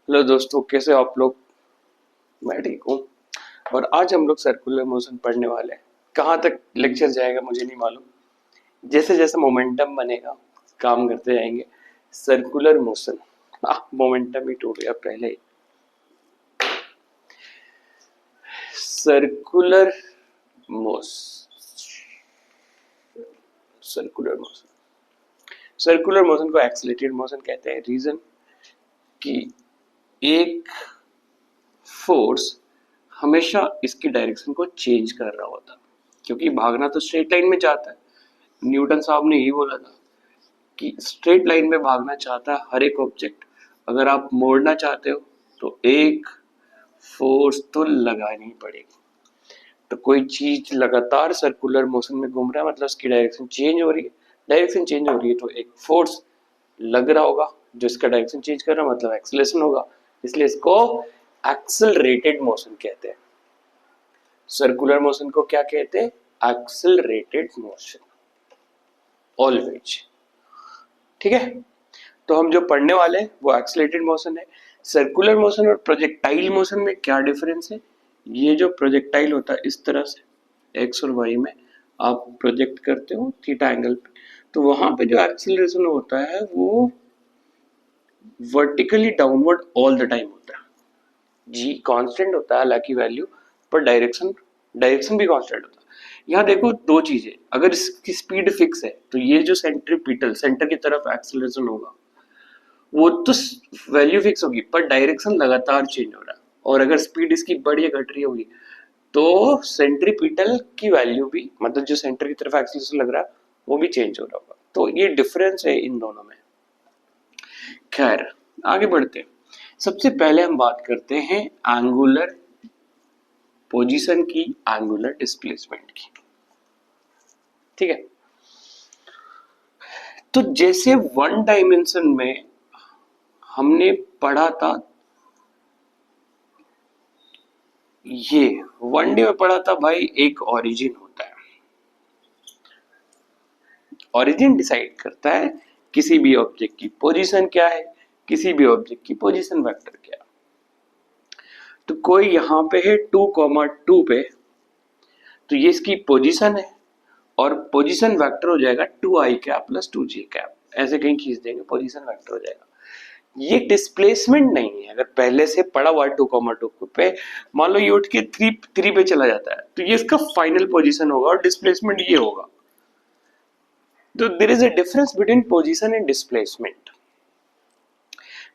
Hello दोस्तों, कैसे हो आप लोग। मैं ठीक हूँ। और आज हम लोग सर्कुलर मोशन पढ़ने वाले हैं। कहाँ तक लेक्चर जाएगा मुझे नहीं मालूम। जैसे जैसे मोमेंटम बनेगा काम करते जाएंगे। सर्कुलर मोशन, मोमेंटम ही टूट गया पहले ही। Circular motion, circular motion, circular motion को एक्सीलरेटेड मोशन कहते हैं। रीजन कि एक फोर्स हमेशा इसकी डायरेक्शन को चेंज कर रहा होता, क्योंकि भागना तो स्ट्रेट लाइन में चाहता है। न्यूटन साहब ने यही बोला था कि स्ट्रेट लाइन में भागना चाहता है हर एक ऑब्जेक्ट। अगर आप मोड़ना चाहते हो तो एक फोर्स तो लगानी पड़ेगी। तो कोई चीज लगातार सर्कुलर मोशन में घूम रहा है, मतलब उसकी डायरेक्शन चेंज हो रही है। डायरेक्शन चेंज हो रही है तो एक फोर्स लग रहा होगा जो इसका डायरेक्शन चेंज कर रहा है, मतलब एक्सेलरेशन होगा। इसलिए इसको एक्सेलरेटेड मोशन कहते हैं। सर्कुलर मोशन को क्या कहते हैं? Accelerated motion, always. ठीक है, तो हम जो पढ़ने वाले हैं वो एक्सेलरेटेड मोशन है। सर्कुलर मोशन और प्रोजेक्टाइल मोशन में क्या डिफरेंस है? ये जो प्रोजेक्टाइल होता है इस तरह से एक्स और वाई में आप प्रोजेक्ट करते हो थीटा एंगल पे, तो वहां पे जो एक्सेलरेशन होता है वो vertically downward all the time होता है। जी कांस्टेंट होता है हालांकि वैल्यू, पर डायरेक्शन डायरेक्शन भी कांस्टेंट होता है। यहाँ देखो दो चीजें, अगर इसकी स्पीड फिक्स है तो ये जो सेंट्रीपिटल सेंटर की तरफ एक्सेलरेशन होगा वो तो वैल्यू फिक्स होगी, पर डायरेक्शन लगातार चेंज हो रहा है। और अगर स्पीड इसकी बढ़ या घट रही होगी तो सेंट्रीपिटल की वैल्यू भी, मतलब जो सेंटर की तरफ एक्सेलरेशन लग रहा है वो भी चेंज हो रहा होगा। तो ये डिफरेंस है इन दोनों में। खैर, आगे बढ़ते हैं। सबसे पहले हम बात करते हैं एंगुलर पोजीशन की, एंगुलर डिस्प्लेसमेंट की। ठीक है, तो जैसे वन डायमेंशन में हमने पढ़ा था, ये वन डे में पढ़ा था भाई, एक ओरिजिन होता है। ओरिजिन डिसाइड करता है किसी भी ऑब्जेक्ट की पोजीशन क्या है, किसी भी ऑब्जेक्ट की पोजीशन वेक्टर क्या है। तो कोई यहाँ पे है 2,2 पे, तो ये इसकी पोजीशन है और पोजीशन वेक्टर हो जाएगा 2i cap plus 2j cap, ऐसे कहीं खींच देंगे, पोजीशन वेक्टर हो जाएगा। ये डिस्प्लेसमेंट नहीं है। अगर पहले से पड़ा हुआ 2,2 पे, मान लो ये उठ के 3 पे चला जाता है तो ये इसका फाइनल पोजीशन होगा और डिस्प्लेसमेंट ये होगा। तो there is a difference between position and displacement.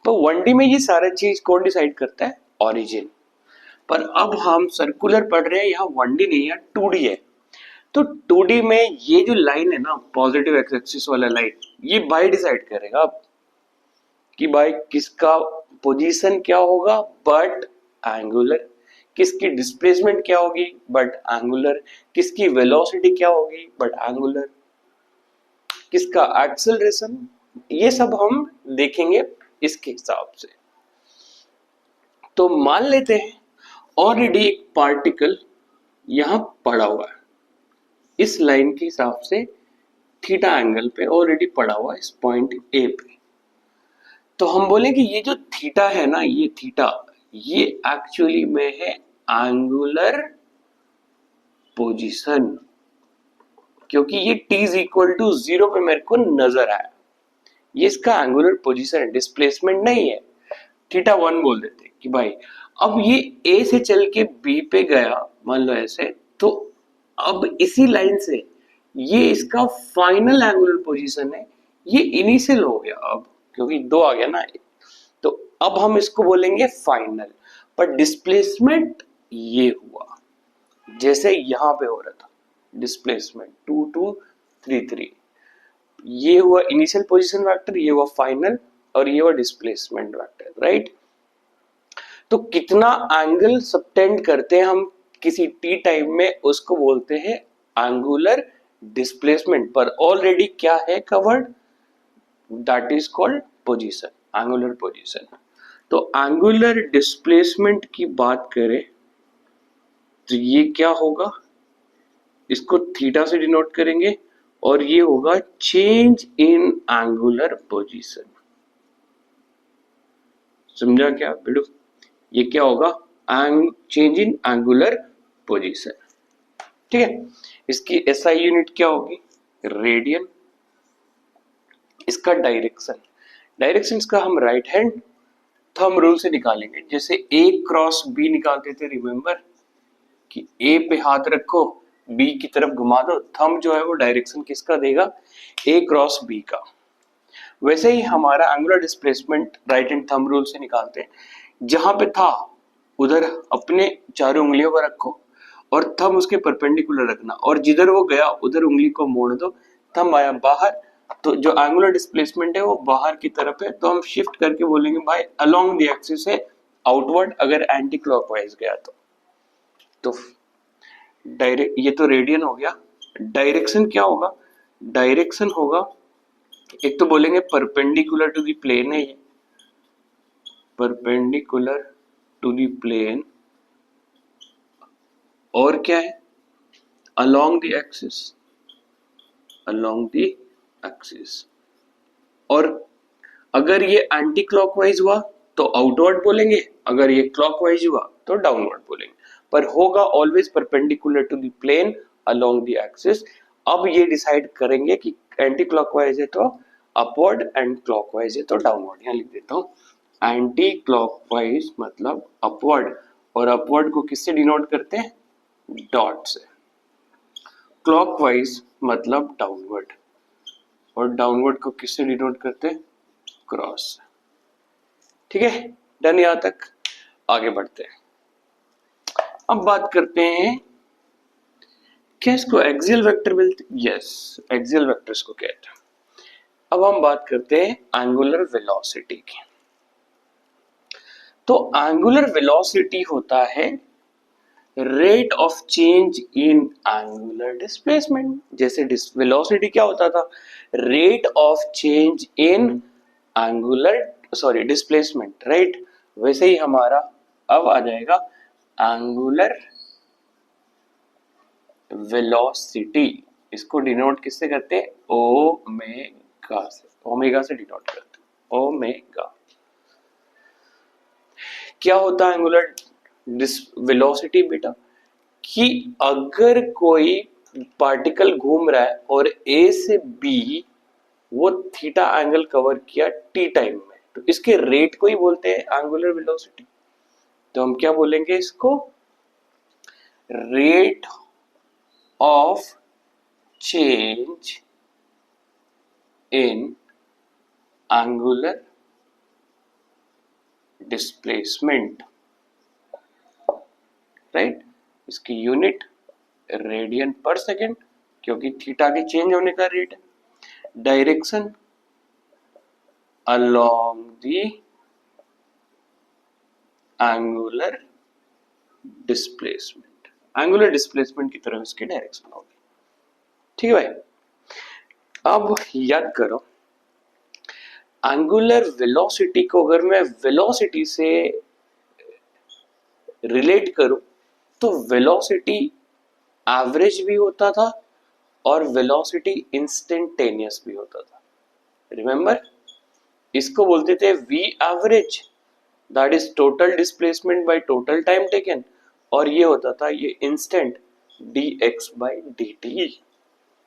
तो 1D में ये सारा चीज कौन डिसाइड करता है? ओरिजिन। पर अब हम सर्कुलर पढ़ रहे हैं, यहाँ 1D नहीं है, 2D है। तो 2D में ये जो लाइन है ना, पॉजिटिव एक्स एक्सिस वाला लाइन, ये बाय डिसाइड करेगा कि भाई किसका पोजीशन क्या होगा, बट एंगुलर। किसकी डिस्प्लेसमेंट क्या होगी, बट एंगुलर। किसकी वेलोसिटी क्या होगी, बट एंगुलर। किसका एक्सेलरेशन, ये सब हम देखेंगे इसके हिसाब से। तो मान लेते हैं ऑलरेडी एक पार्टिकल यहां पड़ा हुआ है, इस लाइन के हिसाब से थीटा एंगल पे ऑलरेडी पड़ा हुआ है इस पॉइंट ए पे। तो हम बोले कि ये जो थीटा है ना, ये थीटा, ये एक्चुअली में है एंगुलर पोजीशन, क्योंकि ये t इज इक्वल टू 0 पे मेरे को नजर आया। ये इसका एंगुलर पोजीशन है, डिस्प्लेसमेंट नहीं है। थीटा 1 बोल देते कि भाई अब ये a से चल के b पे गया, मान लो ऐसे, तो अब इसी लाइन से ये इसका फाइनल एंगुलर पोजीशन है। ये इनिशियल हो गया अब, क्योंकि 2 आ गया ना, तो अब हम इसको बोलेंगे फाइनल। पर डिस्प्लेसमेंट ये हुआ जैसे यहां पे हो रहा था, डिस्प्लेसमेंट 2 2 3 3, ये हुआ इनिशियल पोजीशन वेक्टर, ये हुआ फाइनल, और ये हुआ डिस्प्लेसमेंट वेक्टर, राइट। तो कितना एंगल सबटेंड करते हैं हम किसी टी टाइम में, उसको बोलते हैं एंगुलर डिस्प्लेसमेंट। पर ऑलरेडी क्या है covered, that is called position, angular position. तो एंगुलर डिस्प्लेसमेंट की बात करें तो ये क्या होगा, इसको थीटा से डिनोट करेंगे और ये होगा चेंज इन एंगुलर पोजीशन। समझा क्या बेटू? ये क्या होगा? Change in angular position. ठीक है, इसकी एसआई यूनिट क्या होगी? रेडियन। इसका डायरेक्शन इसका हम राइट हैंड थंब रूल से निकालेंगे। जैसे ए क्रॉस बी निकालते थे, रिमेंबर कि ए पे हाथ रखो, बी की तरफ घुमा दो, थंब जो है वो डायरेक्शन किसका देगा? ए क्रॉस बी का। वैसे ही हमारा angular displacement right hand thumb rule से निकालते हैं। जहां पे था उधर अपने चारों उंगलियों को रखो और थंब उसके परपेंडिकुलर रखना, और जिधर वो गया उधर उंगली को मोड़ दो, थंब आया बाहर, तो जो एंगुलर डिस्प्लेसमेंट है वो बाहर की तरफ है, तो हम शिफ्ट करके बोलेंगे भाई अलोंग द एक्सिस है, आउटवर्ड अगर एंटी क्लॉकवाइज गया तो डायरेक्ट, ये तो रेडियन हो गया। डायरेक्शन क्या होगा? डायरेक्शन होगा, एक तो बोलेंगे परपेंडिकुलर टू द प्लेन है, ये परपेंडिकुलर टू द प्लेन, और क्या है? Along the axis, along the axis. और अगर ये एंटी क्लॉकवाइज हुआ तो आउटवर्ड बोलेंगे, अगर ये क्लॉकवाइज हुआ तो डाउनवर्ड बोलेंगे, पर होगा always perpendicular to the plane along the axis. अब ये डिसाइड करेंगे कि एंटी क्लॉकवाइज है तो अपवर्ड एंड क्लॉकवाइज है तो डाउनवर्ड। यहां लिख देता हूं, एंटी क्लॉकवाइज मतलब अपवर्ड, और अपवर्ड को किससे डिनोट करते हैं? डॉट से। क्लॉकवाइज मतलब डाउनवर्ड, और डाउनवर्ड को किससे डिनोट करते हैं? क्रॉस। ठीक है, डन यहां तक? आगे बढ़ते हैं। अब बात करते हैं, क्या इसको एक्सियल वेक्टर बोलते हैं? यस, एक्सियल वेक्टर्स को कहते हैं। अब हम बात करते हैं एंगुलर वेलोसिटी की। तो एंगुलर वेलोसिटी होता है rate of change in angular displacement. जैसे वेलोसिटी क्या होता था? Rate of change in angular displacement, right? वैसे ही हमारा अब आ जाएगा एंगुलर वेलोसिटी। इसको डिनोट किससे करते हैं? ओमेगा से, ओमेगा से डिनोट करते हैं, ओमेगा। क्या होता है एंगुलर वेलोसिटी बेटा? कि अगर कोई पार्टिकल घूम रहा है और ए से बी वो थीटा एंगल कवर किया टी टाइम में, तो इसके रेट को ही बोलते हैं एंगुलर वेलोसिटी। तो हम क्या बोलेंगे इसको? Rate of change in angular displacement, right? इसकी यूनिट रेडियन पर सेकेंड, क्योंकि थीटा के चेंज होने का रेट है। Direction along the angular displacement, angular displacement की तरफ इसकी डायरेक्शन होगी। ठीक है भाई, अब याद करो, एंगुलर वेलोसिटी को अगर मैं वेलोसिटी से रिलेट करूं तो वेलोसिटी एवरेज भी होता था और वेलोसिटी इंस्टेंटेनियस भी होता था। रिमेंबर, इसको बोलते थे v average, that is total displacement by total time taken, और ये होता था ये इंस्टेंट dx by dt।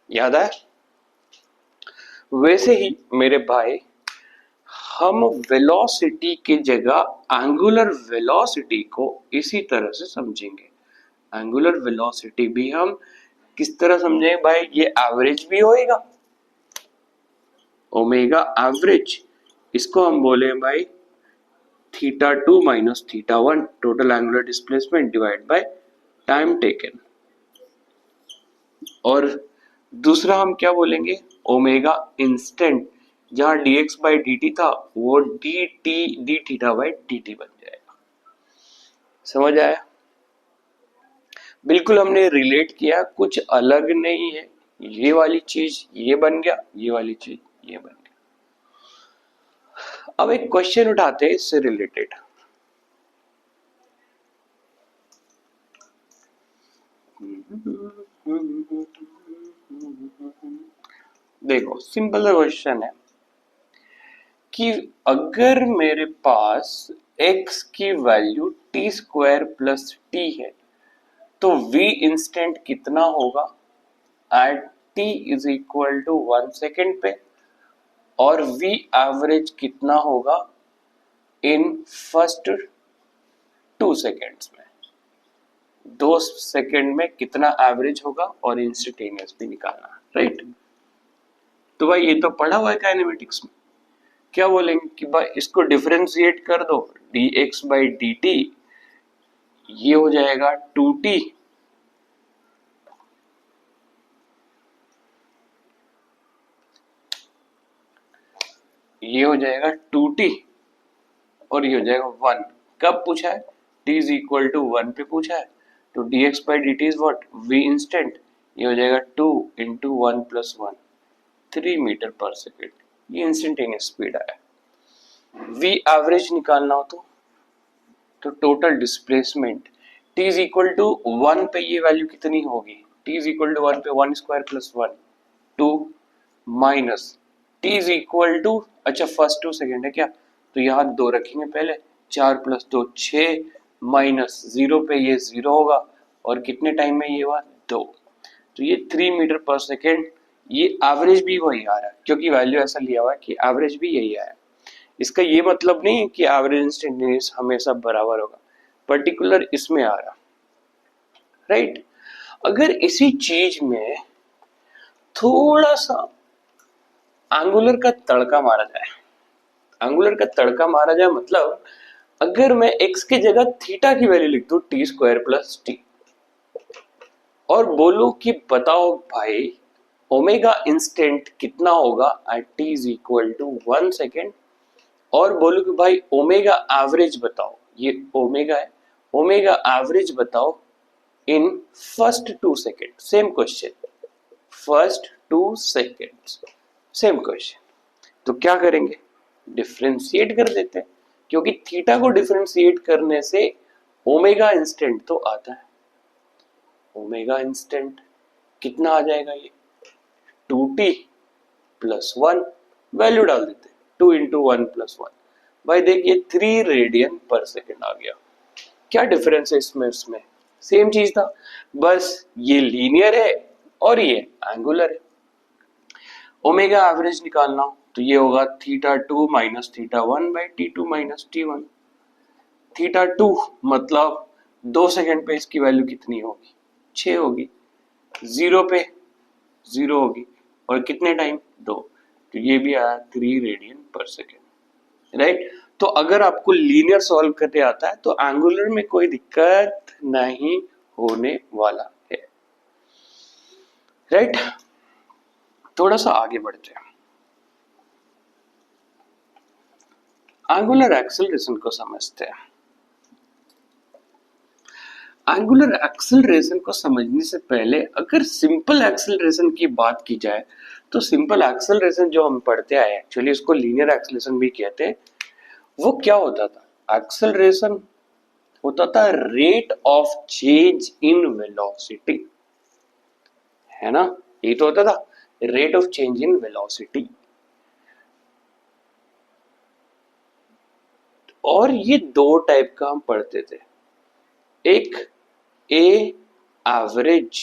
याद है? वैसे ही मेरे भाई हम वेलोसिटी की जगह एंगुलर वेलोसिटी को इसी तरह से समझेंगे। एंगुलर वेलोसिटी भी हम किस तरह समझेंगे भाई? ये एवरेज भी होएगा, ओमेगा एवरेज, इसको हम बोले भाई theta 2 minus theta 1 total angular displacement divide by time taken. और दूसरा हम क्या बोलेंगे? ओमेगा इंस्टेंट, जहां dx बाई dt था वो dt d theta by dt बन जाएगा। समझ आया? बिल्कुल हमने रिलेट किया, कुछ अलग नहीं है। ये वाली चीज ये बन गया, ये वाली चीज ये बन गया। अब एक क्वेश्चन उठाते हैं इससे रिलेटेड। देखो, सिंपल सा क्वेश्चन है कि अगर मेरे पास x की value t square plus t है, तो v इंस्टेंट कितना होगा at t is equal to 1 second पे, और v एवरेज कितना होगा इन फर्स्ट 2 सेकेंड्स में। 2 सेकेंड में कितना एवरेज होगा और इंस्टेंटेनियस भी निकालना, राइट। तो भाई ये तो पढ़ा हुआ है काइनेमेटिक्स में। क्या बोलेंगे कि भाई इसको डिफरेंशिएट कर दो, dx बाई dt, ये हो जाएगा 2t, ये हो जाएगा 2t, और ये हो जाएगा 1। कब पूछा है? t इज इक्वल टू 1 पे पूछा है, तो dx by dt is what, v instant, ये हो जाएगा 2 इंटू 1 प्लस 1, 3 मीटर पर सेकेंड, ये इंस्टेंटेनियस स्पीड आया। v एवरेज निकालना हो तो total displacement t is equal to 1 पे ये वैल्यू कितनी होगी, t इज इक्वल टू 1 पे 1 square plus 1 2 minus t is equal to, अच्छा फर्स्ट 2 सेकेंड है क्या, तो यहाँ 2 रखेंगे पहले, 4 प्लस 2 6 माइनस 0 पे ये 0 होगा, और कितने टाइम में ये हुआ 2, तो ये 3 मीटर पर सेकेंड। ये एवरेज भी वही आ रहा है क्योंकि वैल्यू ऐसा लिया हुआ है कि एवरेज भी यही आया। इसका ये मतलब नहीं है कि एवरेज इंस्टेंटेनियस हमेशा बराबर होगा, पर्टिकुलर इसमें आ रहा, राइट। अगर इसी चीज में थोड़ा सा एंगुलर का तड़का मारा जाए, एंगुलर का तड़का मारा जाए मतलब अगर मैं x की जगह थीटा की वैल्यू लिख दूं टी स्क्वायर प्लस टी, और बोलूं कि बताओ भाई ओमेगा इंस्टेंट कितना होगा at t is equal to 1 second, और बोलूं कि भाई ओमेगा एवरेज बताओ, ये ओमेगा है, ओमेगा एवरेज बताओ in first 2 second, same question, first 2 seconds same question. तो क्या करेंगे, डिफरेंशिएट कर देते हैं, क्योंकि थीटा को डिफरेंशिएट करने से ओमेगा इंस्टेंट तो आता है। ओमेगा इंस्टेंट कितना आ जाएगा, ये 2t प्लस 1, वैल्यू डाल देते हैं 2 इंटू 1 प्लस 1, भाई देखिए 3 रेडियन पर सेकेंड आ गया। क्या डिफरेंस है इसमें उसमें, सेम चीज था, बस ये लीनियर है और ये एंगुलर है। ओमेगा एवरेज निकालना हो तो ये होगा theta 2 minus theta 1 by t2 minus t1। Theta 2 मतलब 2 सेकेंड पे इसकी वैल्यू कितनी होगी, 6 होगी, 0 पे 0 होगी, और कितने टाइम 2, तो ये भी आया 3 रेडियन पर सेकेंड, राइट। तो अगर आपको लीनियर सॉल्व करने आता है तो एंगुलर में कोई दिक्कत नहीं होने वाला है, राइट। थोड़ा सा आगे बढ़ते हैं, एंगुलर एक्सेलरेशन को समझते हैं। एंगुलर एक्सेलरेशन को समझने से पहले अगर सिंपल एक्सेलरेशन की बात की जाए तो सिंपल एक्सेलरेशन जो हम पढ़ते आए, एक्चुअली उसको लीनियर एक्सेलरेशन भी कहते हैं, वो क्या होता था, एक्सेलरेशन होता था rate of change in velocity, है ना, ये तो होता था rate of change in velocity. और ये दो टाइप का हम पढ़ते थे, एक ए एवरेज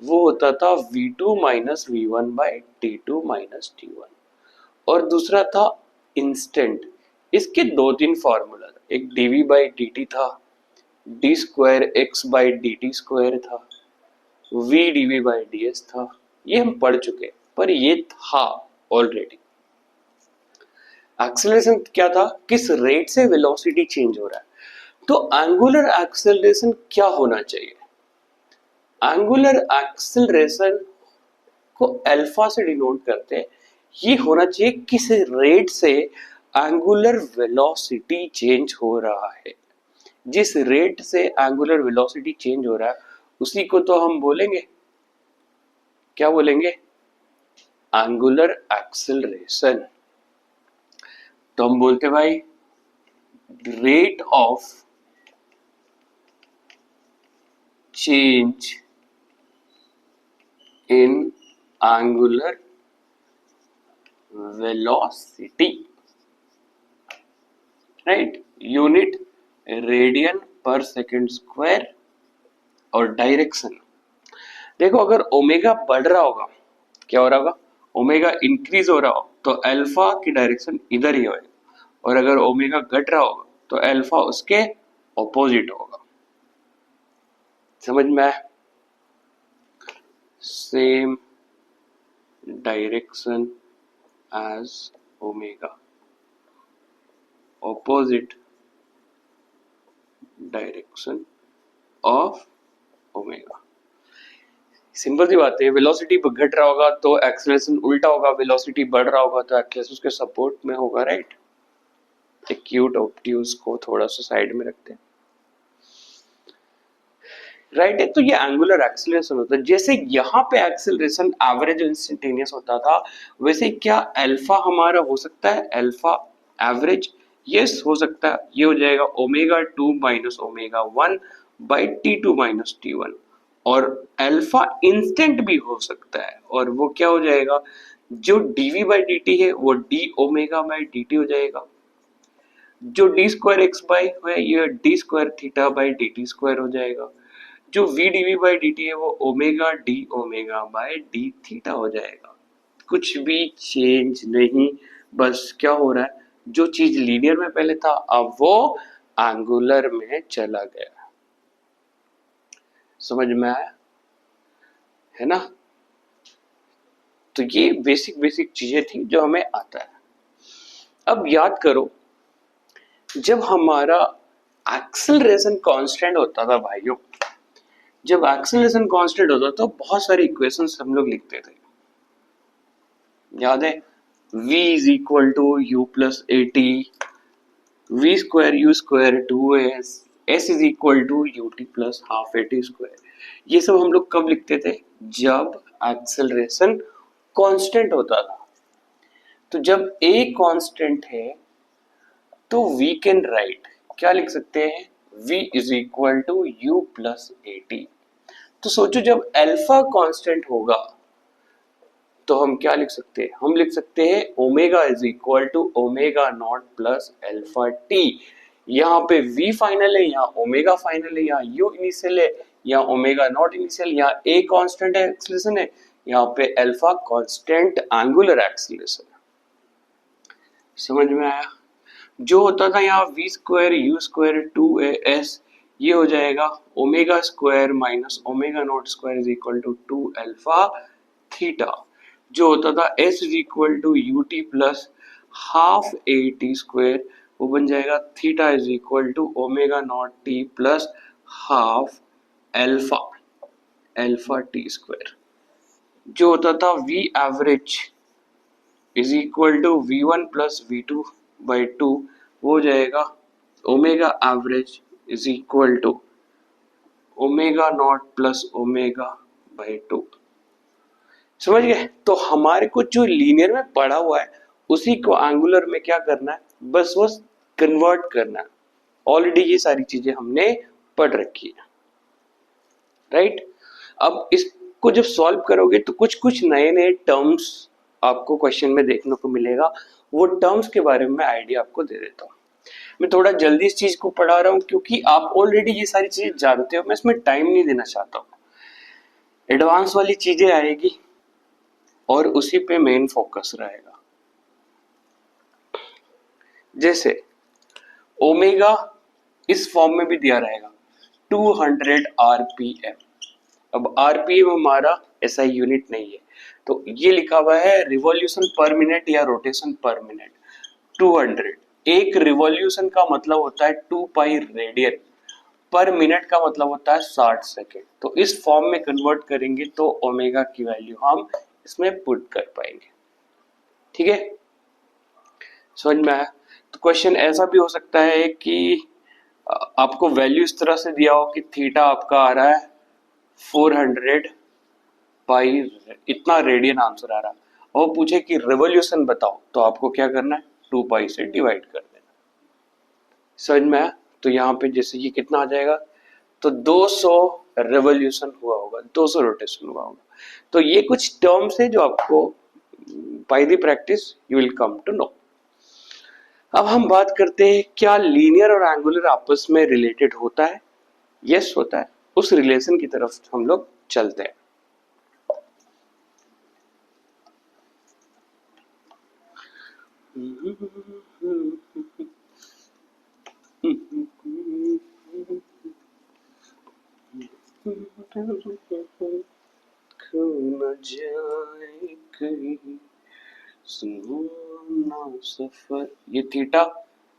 वो होता था v2 minus v1 by t2 minus t1, और दूसरा था इंस्टेंट। इसके 2-3 फॉर्मूला, एक dv बाई dt था, d square x by dt square था, v dv बाई ds था, ये हम पढ़ चुके, पर ये था ऑलरेडी। एक्सेलरेशन क्या था, किस रेट से वेलोसिटी चेंज हो रहा है, तो एंगुलर एक्सेलरेशन क्या होना चाहिए, एंगुलर एक्सेलरेशन को अल्फा से डिनोट करते हैं, ये होना चाहिए किस रेट से एंगुलर वेलोसिटी चेंज हो रहा है। जिस रेट से एंगुलर वेलोसिटी चेंज हो रहा है उसी को तो हम बोलेंगे, क्या बोलेंगे, एंगुलर एक्सेलरेशन। तो हम बोलते भाई rate of change in angular velocity, right, unit radian पर सेकेंड स्क्वायर। और डायरेक्शन देखो, अगर ओमेगा बढ़ रहा होगा, क्या हो रहा होगा, ओमेगा इंक्रीज हो रहा हो तो अल्फा की डायरेक्शन इधर ही होगा, और अगर ओमेगा घट रहा होगा तो अल्फा उसके ऑपोजिट होगा। समझ में आया? Same direction as omega, opposite direction of omega. Simple सी बात है, वेलोसिटी घट रहा होगा तो एक्सेलरेशन उल्टा होगा, वेलोसिटी बढ़ रहा होगा तो एक्सेलरेशन उसके सपोर्ट में होगा, राइट। एक्यूट ऑब्ट्यूज को थोड़ा सा साइड में रखते हैं, राइट है। तो ये एंगुलर एक्सेलरेशन होता है। जैसे यहाँ पे एक्सेलरेशन एवरेज इंस्टेंटेनियस होता था, वैसे क्या अल्फा हमारा हो सकता है, अल्फा एवरेज? यस हो सकता है। ये हो जाएगा omega 2 minus omega 1 by T2 minus T1। और अल्फा इंस्टेंट भी हो सकता है, और वो क्या हो जाएगा, जो dv बाई dt है वो d ओमेगा बाई dt हो जाएगा। जो d स्क्वायर एक्स बाई है ये d square theta by dt square हो जाएगा। जो v dv बाई dt है वो omega d omega by d theta हो जाएगा। कुछ भी चेंज नहीं, बस क्या हो रहा है, जो चीज लीनियर में पहले था अब वो एंगुलर में चला गया। समझ में आया है ना? तो ये बेसिक बेसिक चीजें थी जो हमें आता है। अब याद करो, जब हमारा एक्सेलरेशन कांस्टेंट होता था भाइयों, जब एक्सेलरेशन कांस्टेंट होता तो बहुत सारी इक्वेशंस हम लोग लिखते थे, याद है? v is equal to u plus a t, v square u square 2s, s is equal to u t plus half a t square. ये सब हम लोग कब लिखते थे, जब एक्सेलरेशन कांस्टेंट होता था। तो जब a कांस्टेंट है तो वी कैन राइट, क्या लिख सकते हैं, v is equal to u plus a t. तो सोचो जब अल्फा कांस्टेंट होगा तो हम क्या लिख सकते हैं, हम लिख सकते हैं omega is equal to omega naught plus alpha t. यहाँ पे v फाइनल है, यहाँ ओमेगा फाइनल है, यहाँ u इनिशियल है, यहाँ ओमेगा नॉट इनिशियल, यहाँ a कांस्टेंट एक्सेलरेशन है, यहाँ पे अल्फा कांस्टेंट एंगुलर एक्सेलरेशन है। समझ में आया? जो होता था यहाँ v square u square 2as, ये हो जाएगा omega square minus omega naught square is equal to 2 alpha theta. जो होता था s is equal to u t plus half a t square, वो बन जाएगा theta is equal to omega naught t plus half alpha alpha t square. जो होता था v average is equal to v1 plus v2 by 2, वो हो जाएगा omega average is equal to omega naught plus omega by 2। समझ गए? तो हमारे को जो लीनियर में पढ़ा हुआ है उसी को एंगुलर में क्या करना है, बस वो कन्वर्ट करना है। ऑलरेडी ये सारी चीजें हमने पढ़ रखी है, राइट। अब इसको जब सॉल्व करोगे तो कुछ कुछ नए नए टर्म्स आपको क्वेश्चन में देखने को मिलेगा। वो टर्म्स के बारे में आइडिया आपको दे देता हूँ। मैं थोड़ा जल्दी इस चीज को पढ़ा रहा हूँ क्योंकि आप ऑलरेडी ये सारी चीजें जानते हो, मैं इसमें टाइम नहीं देना चाहता हूँ। एडवांस वाली चीजें आएगी और उसी पे मेन फोकस रहेगा। जैसे ओमेगा इस फॉर्म में भी दिया रहेगा 200 आरपीएम। अब आरपीएम हमारा ऐसा यूनिट नहीं है, तो ये लिखा हुआ है रिवॉल्यूशन पर मिनट या रोटेशन पर मिनट। 200, एक रिवॉल्यूशन का मतलब होता है 2 पाई रेडियन, पर मिनट का मतलब होता है 60 सेकेंड। तो इस फॉर्म में कन्वर्ट करेंगे तो ओमेगा की वैल्यू हम इसमें पुट कर पाएंगे। ठीक है, समझ में आया? तो क्वेश्चन ऐसा भी हो सकता है कि आपको वैल्यू इस तरह से दिया हो कि थीटा आपका आ रहा है 400 पाई, इतना रेडियन आंसर आ रहा है, और पूछे कि रेवोल्यूशन बताओ, तो आपको क्या करना है, 2 पाई से डिवाइड कर देना। समझ में आया? तो यहाँ पे जैसे ये कितना आ जाएगा, तो 200 रेवोल्यूशन हुआ होगा, 200 रोटेशन हुआ होगा। तो ये कुछ टर्म्स है जो आपको by the practice you will come to know. अब हम बात करते हैं क्या लीनियर और एंगुलर आपस में रिलेटेड होता है। यस होता है। उस रिलेशन की तरफ हम लोग चलते हैं। खो न जाए कहीं सुनो ना सफर। ये थीटा,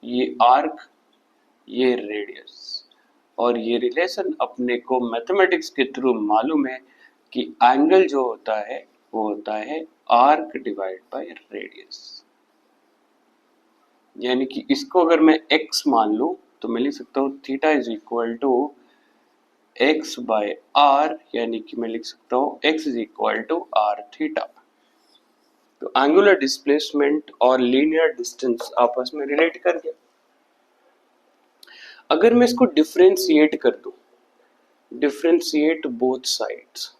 ये आर्क, ये रेडियस, और ये रिलेशन अपने को मैथमेटिक्स के थ्रू मालूम है कि एंगल जो होता है वो होता है आर्क डिवाइड बाय रेडियस। यानी कि इसको अगर मैं x मान लूं तो मैं लिख सकता हूँ theta is equal to x by r, यानी कि मैं लिख सकता हूँ x is equal to r theta. तो एंगुलर डिस्प्लेसमेंट और लीनियर डिस्टेंस आपस में रिलेट कर गया। अगर मैं इसको डिफरेंशिएट कर दूं, differentiate both sides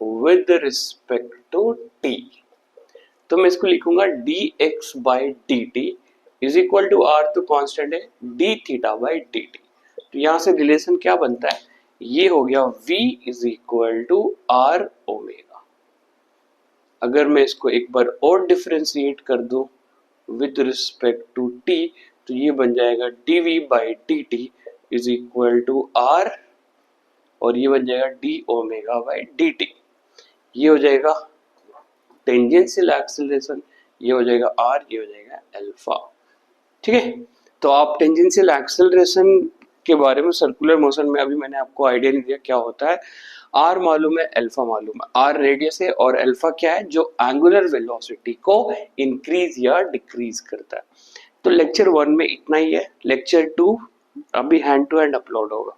with respect to t, तो मैं इसको लिखूंगा dx by dt is equal to r, तो कांस्टेंट है d थीटा बाई dt। तो यहां से रिलेशन क्या बनता है, ये हो गया v is equal to r omega. अगर मैं इसको एक बार और डिफरेंशिएट कर दूं विद रिस्पेक्ट टू t, तो ये बन जाएगा dv by dt is equal to r, और ये बन जाएगा d ओमेगा बाई dt। ये हो जाएगा टेंजेंशियल एक्सेलरेशन, ये हो जाएगा r, ये हो जाएगा अल्फा। ठीक है, तो आप टेंजेंशियल एक्सेलरेशन के बारे में सर्कुलर मोशन में अभी मैंने आपको आइडिया नहीं दिया क्या होता है। r मालूम है, अल्फा मालूम है, r रेडियस है और अल्फा क्या है, जो एंगुलर वेलोसिटी को इंक्रीज या डिक्रीज करता है। तो लेक्चर 1 में इतना ही है। लेक्चर 2 अभी हैंड टू हैंड अपलोड होगा।